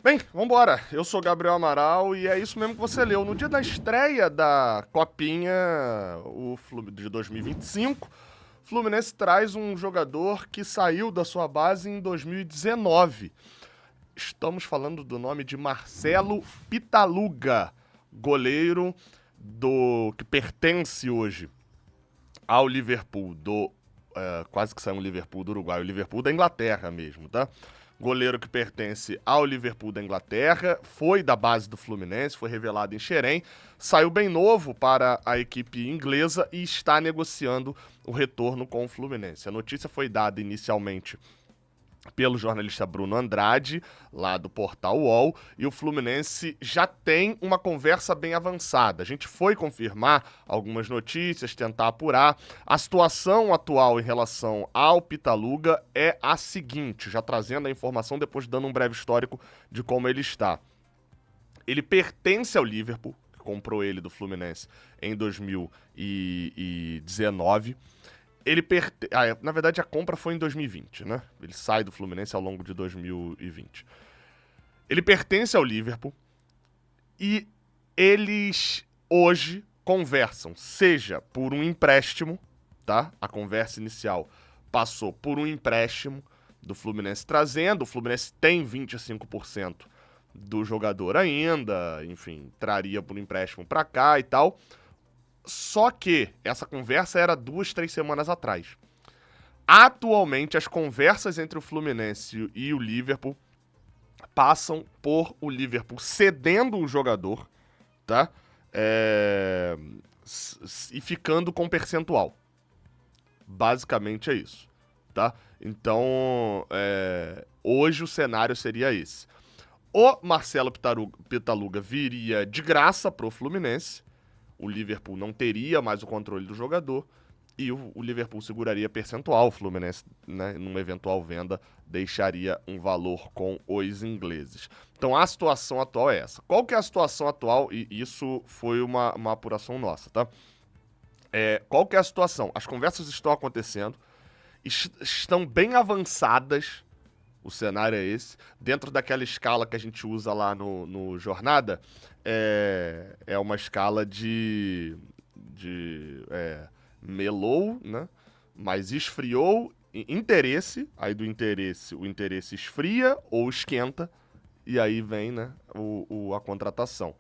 Bem, vambora. Eu sou Gabriel Amaral e é isso mesmo que você leu. No dia da estreia da Copinha de 2025, o Fluminense traz um jogador que saiu da sua base em 2019. Estamos falando do nome de Marcelo Pitaluga, goleiro que pertence hoje ao Liverpool quase que saiu um Liverpool do Uruguai, o Liverpool da Inglaterra mesmo, tá? Goleiro que pertence ao Liverpool da Inglaterra, foi da base do Fluminense, foi revelado em Xerém, saiu bem novo para a equipe inglesa e está negociando o retorno com o Fluminense. A notícia foi dada inicialmente pelo jornalista Bruno Andrade, lá do portal UOL, e o Fluminense já tem uma conversa bem avançada. A gente foi confirmar algumas notícias, tentar apurar. A situação atual em relação ao Pitaluga é a seguinte, já trazendo a informação, depois dando um breve histórico de como ele está. Ele pertence ao Liverpool, que comprou ele do Fluminense em 2019. Na verdade, a compra foi em 2020, né? Ele sai do Fluminense ao longo de 2020. Ele pertence ao Liverpool e eles hoje conversam, seja por um empréstimo, tá? A conversa inicial passou por um empréstimo do Fluminense trazendo. O Fluminense tem 25% do jogador ainda, enfim, traria por um empréstimo pra cá e tal. Só que essa conversa era 2, 3 semanas atrás. Atualmente, as conversas entre o Fluminense e o Liverpool passam por o Liverpool cedendo o jogador, tá? E ficando com percentual. Basicamente é isso, tá? Então, hoje o cenário seria esse. O Marcelo Pitaluga viria de graça pro Fluminense. O Liverpool não teria mais o controle do jogador e o Liverpool seguraria percentual. O Fluminense, né, numa eventual venda, deixaria um valor com os ingleses. Então a situação atual é essa. Qual que é a situação atual? E isso foi uma apuração nossa, tá? Qual que é a situação? As conversas estão acontecendo, estão bem avançadas. O cenário é esse. Dentro daquela escala que a gente usa lá no Jornada, é uma escala de melou, né? Mas esfriou, interesse, aí do interesse, o interesse esfria ou esquenta, e aí vem, né, a contratação.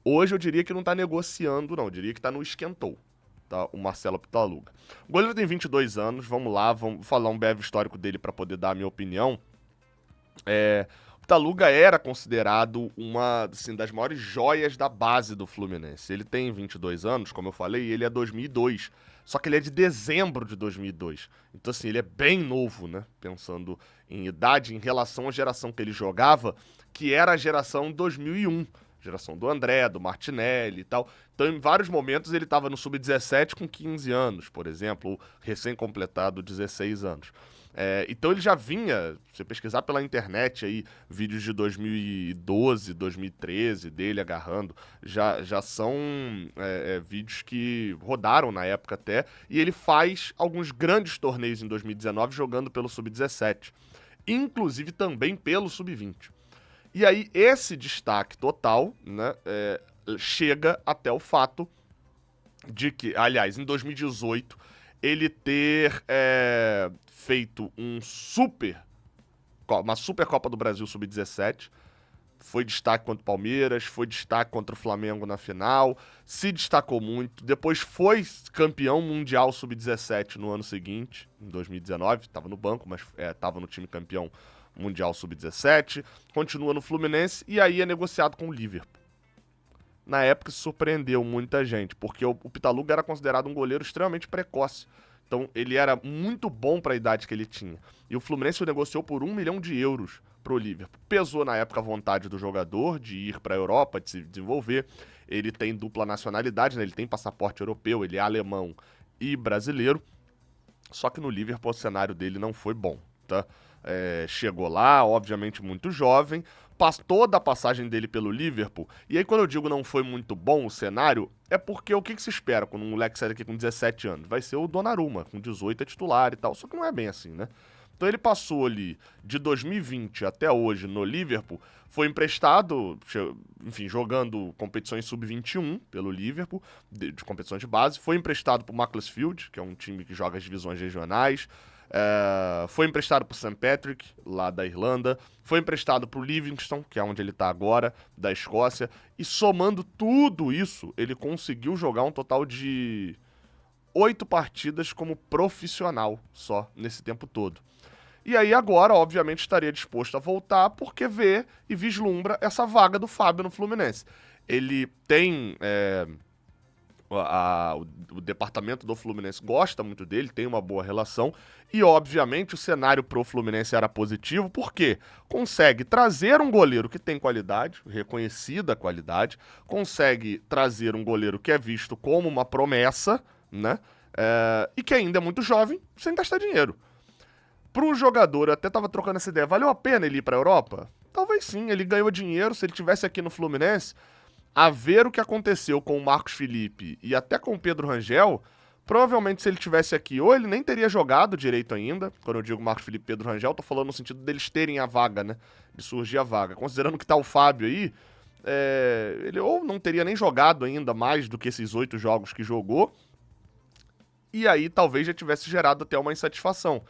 Hoje eu diria que não tá negociando, não. Eu diria que tá no esquentou, tá? O Marcelo Pitaluga. O goleiro tem 22 anos, vamos lá, vamos falar um breve histórico dele para poder dar a minha opinião. O Pitaluga era considerado uma, assim, das maiores joias da base do Fluminense. Ele tem 22 anos, como eu falei, e ele é 2002. Só que ele é de dezembro de 2002. Então, assim, ele é bem novo, né? Pensando em idade, em relação à geração que ele jogava, que era a geração 2001. Geração do André, do Martinelli e tal. Então, em vários momentos, ele estava no sub-17 com 15 anos, por exemplo, ou recém-completado 16 anos. Então ele já vinha, se você pesquisar pela internet aí, vídeos de 2012, 2013 dele agarrando, já são vídeos que rodaram na época até, e ele faz alguns grandes torneios em 2019 jogando pelo Sub-17, inclusive também pelo Sub-20. E aí esse destaque total, né, chega até o fato de que, aliás, em 2018, ele ter feito uma super Copa do Brasil Sub-17, foi destaque contra o Palmeiras, foi destaque contra o Flamengo na final, se destacou muito, depois foi campeão mundial Sub-17 no ano seguinte, em 2019, estava no banco, mas estava no time campeão mundial Sub-17, continua no Fluminense e aí é negociado com o Liverpool. Na época surpreendeu muita gente, porque o Pitaluga era considerado um goleiro extremamente precoce. Então ele era muito bom para a idade que ele tinha. E o Fluminense o negociou por 1 milhão de euros pro Liverpool. Pesou na época a vontade do jogador de ir para a Europa, de se desenvolver. Ele tem dupla nacionalidade, né? Ele tem passaporte europeu, ele é alemão e brasileiro. Só que no Liverpool o cenário dele não foi bom, tá? Chegou lá, obviamente muito jovem, toda a passagem dele pelo Liverpool, e aí quando eu digo não foi muito bom o cenário, é porque o que se espera quando um moleque sai daqui com 17 anos? Vai ser o Donnarumma, com 18 é titular e tal, só que não é bem assim, né? Então ele passou ali de 2020 até hoje no Liverpool, foi emprestado, enfim, jogando competições sub-21 pelo Liverpool, de competições de base, foi emprestado para o Macclesfield, que é um time que joga as divisões regionais, foi emprestado para o St. Patrick, lá da Irlanda, foi emprestado para o Livingston, que é onde ele está agora, da Escócia, e somando tudo isso, ele conseguiu jogar um total de 8 partidas como profissional só nesse tempo todo. E aí agora, obviamente, estaria disposto a voltar porque vê e vislumbra essa vaga do Fábio no Fluminense. Ele tem... o departamento do Fluminense gosta muito dele, tem uma boa relação e, obviamente, o cenário pro Fluminense era positivo porque consegue trazer um goleiro que tem qualidade, reconhecida qualidade, consegue trazer um goleiro que é visto como uma promessa, né? E que ainda é muito jovem, sem gastar dinheiro. Pro jogador, eu até tava trocando essa ideia, valeu a pena ele ir pra Europa? Talvez sim, ele ganhou dinheiro, se ele tivesse aqui no Fluminense, a ver o que aconteceu com o Marcos Felipe e até com o Pedro Rangel, provavelmente se ele tivesse aqui, ou ele nem teria jogado direito ainda, quando eu digo Marcos Felipe e Pedro Rangel, tô falando no sentido deles terem a vaga, né, de surgir a vaga. Considerando que tá o Fábio aí, ele ou não teria nem jogado ainda mais do que esses 8 jogos que jogou, e aí talvez já tivesse gerado até uma insatisfação.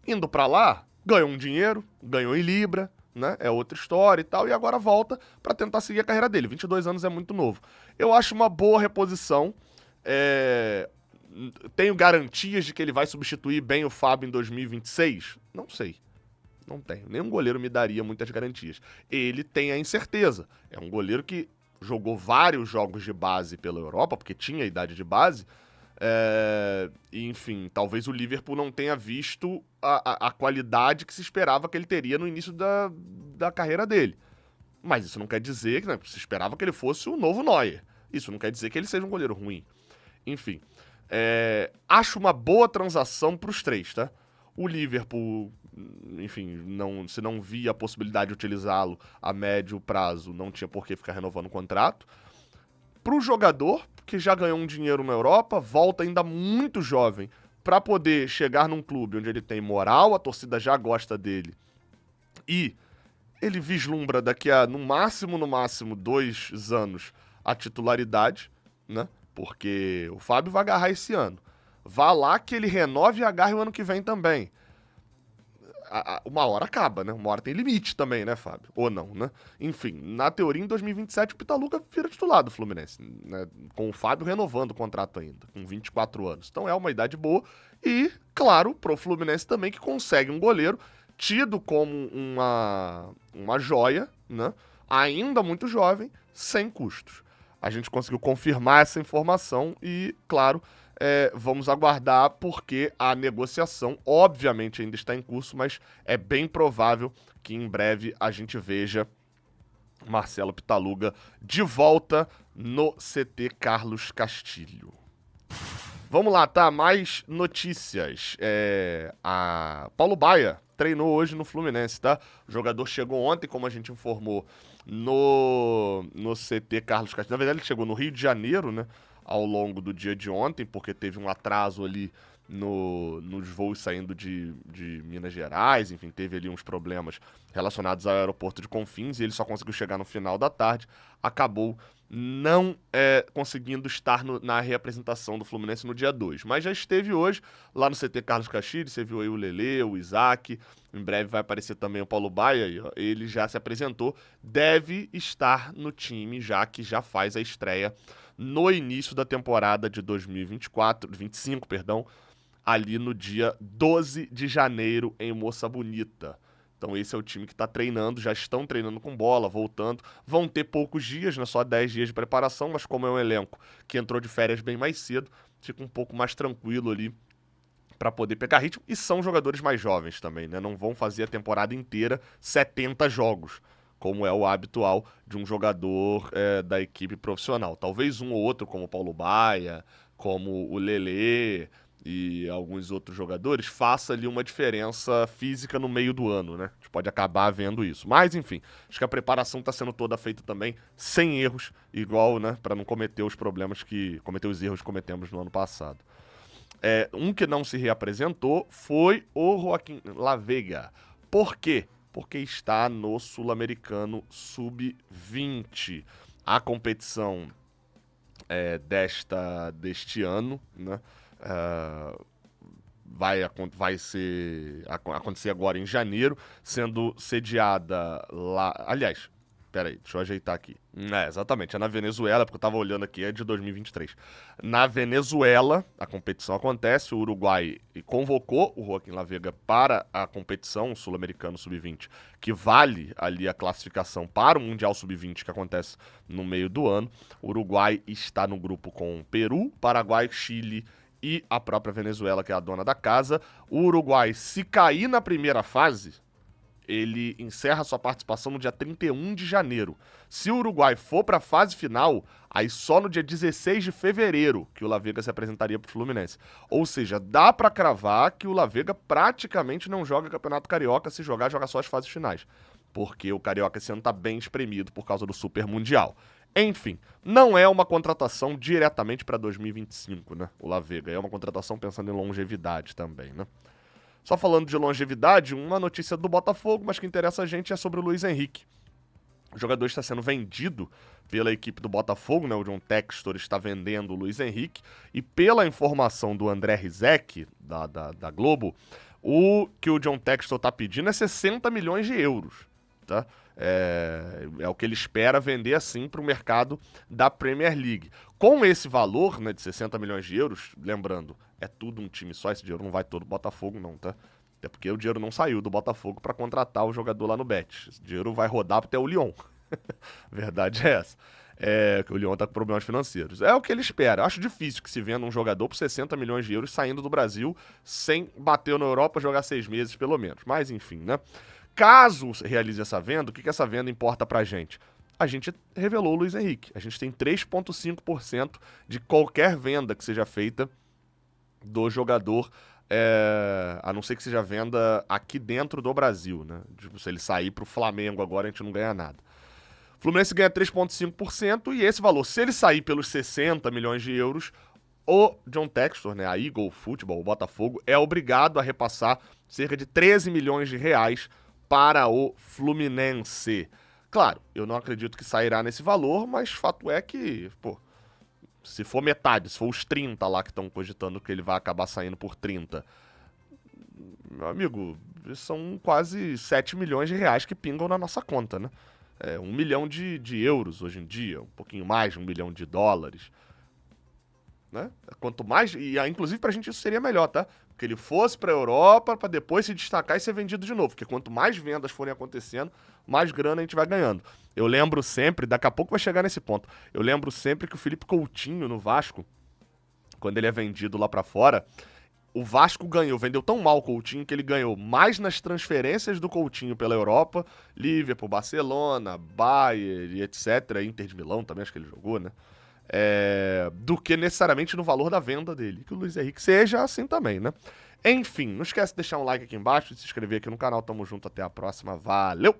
Indo pra lá, ganhou um dinheiro, ganhou em Libra, né? É outra história e tal, e agora volta pra tentar seguir a carreira dele. 22 anos é muito novo. Eu acho uma boa reposição. Tenho garantias de que ele vai substituir bem o Fábio em 2026? Não sei. Não tenho. Nenhum goleiro me daria muitas garantias. Ele tem a incerteza. É um goleiro que jogou vários jogos de base pela Europa, porque tinha idade de base. Enfim, talvez o Liverpool não tenha visto a qualidade que se esperava que ele teria no início da carreira dele. Mas isso não quer dizer que, né, se esperava que ele fosse o novo Neuer. Isso não quer dizer que ele seja um goleiro ruim. Enfim, acho uma boa transação para os três, tá? O Liverpool, enfim, se não via a possibilidade de utilizá-lo a médio prazo, não tinha por que ficar renovando o contrato. Para o jogador, que já ganhou um dinheiro na Europa, volta ainda muito jovem para poder chegar num clube onde ele tem moral, a torcida já gosta dele e ele vislumbra daqui a, no máximo, 2 anos a titularidade, né? Porque o Fábio vai agarrar esse ano. Vá lá que ele renove e agarre o ano que vem também. Uma hora acaba, né? Uma hora tem limite também, né, Fábio? Ou não, né? Enfim, na teoria, em 2027, o Pitaluga vira titular do Fluminense, né? Com o Fábio renovando o contrato ainda, com 24 anos. Então é uma idade boa e, claro, pro Fluminense também que consegue um goleiro tido como uma joia, né? Ainda muito jovem, sem custos. A gente conseguiu confirmar essa informação e, claro, vamos aguardar porque a negociação, obviamente, ainda está em curso, mas é bem provável que em breve a gente veja Marcelo Pitaluga de volta no CT Carlos Castilho. Vamos lá, tá? Mais notícias. A Paulo Baia treinou hoje no Fluminense, tá? O jogador chegou ontem, como a gente informou, no CT Carlos Castilho. Na verdade, ele chegou no Rio de Janeiro, né? Ao longo do dia de ontem, porque teve um atraso ali nos voos saindo de Minas Gerais, enfim, teve ali uns problemas relacionados ao aeroporto de Confins e ele só conseguiu chegar no final da tarde, acabou não conseguindo estar na reapresentação do Fluminense no dia 2, mas já esteve hoje lá no CT Carlos Castilho, você viu aí o Lelê, o Isaac, em breve vai aparecer também o Paulo Baia, ele já se apresentou, deve estar no time, já que já faz a estreia no início da temporada de 2025, ali no dia 12 de janeiro em Moça Bonita. Então esse é o time que está treinando, já estão treinando com bola, voltando. Vão ter poucos dias, né, só 10 dias de preparação, mas como é um elenco que entrou de férias bem mais cedo, fica um pouco mais tranquilo ali para poder pegar ritmo. E são jogadores mais jovens também, né? Não vão fazer a temporada inteira 70 jogos, como é o habitual de um jogador da equipe profissional. Talvez um ou outro, como o Paulo Baia, como o Lelê e alguns outros jogadores, faça ali uma diferença física no meio do ano, né? A gente pode acabar vendo isso. Mas, enfim, acho que a preparação está sendo toda feita também sem erros, igual, né? Para não cometer os problemas cometer os erros que cometemos no ano passado. Um que não se reapresentou foi o Joaquim Laveiga. Por quê? Porque está no Sul-Americano Sub-20. A competição deste ano, né? Vai acontecer agora em janeiro, sendo sediada lá. Aliás, peraí, deixa eu ajeitar aqui. Exatamente, é na Venezuela, porque eu tava olhando aqui, é de 2023. Na Venezuela, a competição acontece, o Uruguai convocou o Joaquim Laveiga para a competição Sul-Americano Sub-20, que vale ali a classificação para o Mundial Sub-20, que acontece no meio do ano. O Uruguai está no grupo com Peru, Paraguai, Chile e a própria Venezuela, que é a dona da casa. O Uruguai, se cair na primeira fase, ele encerra sua participação no dia 31 de janeiro. Se o Uruguai for para a fase final, aí só no dia 16 de fevereiro que o Laveiga se apresentaria para o Fluminense. Ou seja, dá para cravar que o Laveiga praticamente não joga Campeonato Carioca, se jogar, joga só as fases finais. Porque o Carioca esse ano tá bem espremido por causa do Super Mundial. Enfim, não é uma contratação diretamente para 2025, né? O Laveiga é uma contratação pensando em longevidade também, né? Só falando de longevidade, uma notícia do Botafogo, mas que interessa a gente é sobre o Luiz Henrique. O jogador está sendo vendido pela equipe do Botafogo, né? O John Textor está vendendo o Luiz Henrique. E pela informação do André Rizek, da Globo, o que o John Textor está pedindo é 60 milhões de euros, tá? É o que ele espera vender assim para o mercado da Premier League. Com esse valor, né, de 60 milhões de euros, lembrando, é tudo um time só, esse dinheiro não vai todo Botafogo não, tá? Até porque o dinheiro não saiu do Botafogo para contratar o jogador lá no Bet. Esse dinheiro vai rodar até o Lyon. Verdade é essa. Que o Lyon tá com problemas financeiros. É o que ele espera. Acho difícil que se venda um jogador por 60 milhões de euros saindo do Brasil sem bater na Europa, jogar 6 meses pelo menos. Mas enfim, né? Caso realize essa venda, o que essa venda importa pra gente? A gente revelou o Luiz Henrique. A gente tem 3,5% de qualquer venda que seja feita do jogador, a não ser que seja venda aqui dentro do Brasil, né? Tipo, se ele sair pro Flamengo agora, a gente não ganha nada. O Fluminense ganha 3,5% e esse valor, se ele sair pelos 60 milhões de euros, o John Textor, né, a Eagle Football, o Botafogo, é obrigado a repassar cerca de 13 milhões de reais para o Fluminense. Claro, eu não acredito que sairá nesse valor, mas fato é que, pô, se for metade, se for os 30 lá que estão cogitando que ele vai acabar saindo por 30, meu amigo, são quase 7 milhões de reais que pingam na nossa conta, né? 1 milhão de euros hoje em dia, um pouquinho mais de 1 milhão de dólares. Né? Quanto mais, e inclusive pra gente isso seria melhor, tá? Que ele fosse pra Europa pra depois se destacar e ser vendido de novo, porque quanto mais vendas forem acontecendo, mais grana a gente vai ganhando. Eu lembro sempre, daqui a pouco vai chegar nesse ponto, eu lembro sempre que o Felipe Coutinho no Vasco, quando ele é vendido lá pra fora, o Vasco vendeu tão mal o Coutinho que ele ganhou mais nas transferências do Coutinho pela Europa, Liverpool, Barcelona, Bayern e etc, Inter de Milão também acho que ele jogou, né? Do que necessariamente no valor da venda dele. Que o Luiz Henrique seja assim também, né? Enfim, não esquece de deixar um like aqui embaixo, de se inscrever aqui no canal. Tamo junto, até a próxima. Valeu!